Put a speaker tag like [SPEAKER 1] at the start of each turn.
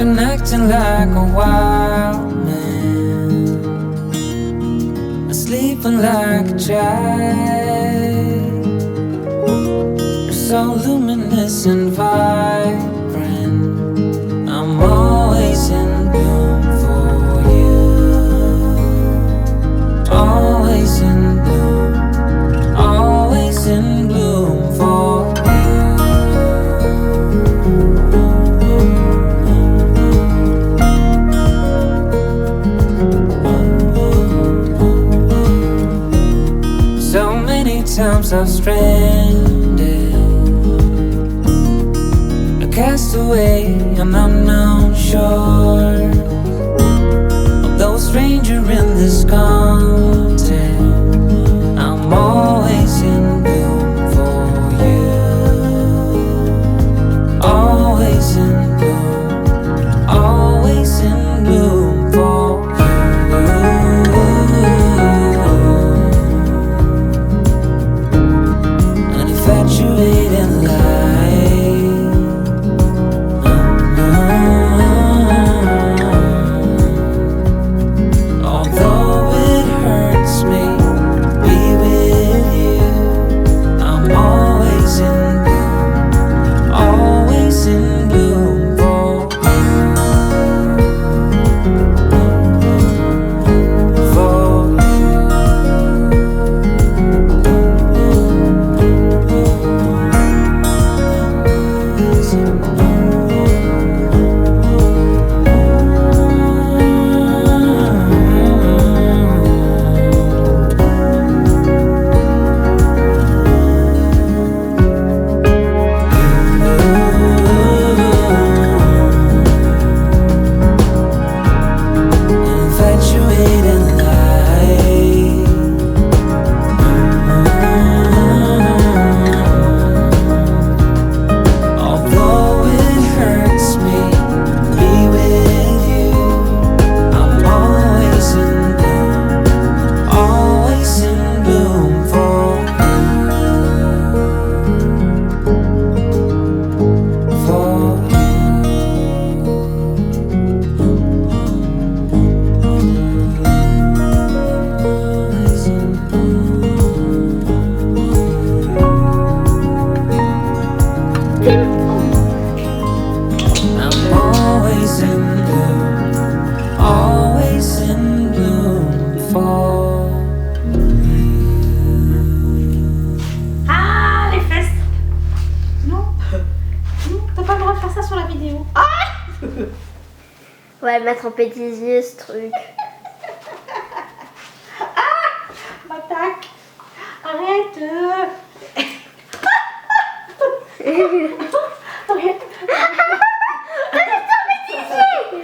[SPEAKER 1] been acting like a wild man, sleeping like a child. You're so luminous and vibrant, I'm always in bloom for you. Always in bloom, always in bloom for you. So many times I've stranded, a castaway on unknown shore, although a stranger in this continent, I'm always in bloom for you. Always in bloom, always in bloom for you. An infatuated light, although it hurts me to be with you, I'm always in bloom, always in bloom for you, for infatuated light, although it hurts me to be with you, I'm always in bloom, always in bloom for you, for I'm always in bloom, always in bloom for
[SPEAKER 2] Ah, les fesses. Non. Non, t'as pas le droit de faire ça sur la vidéo. Ah.
[SPEAKER 3] On va le mettre en pétisier ce truc.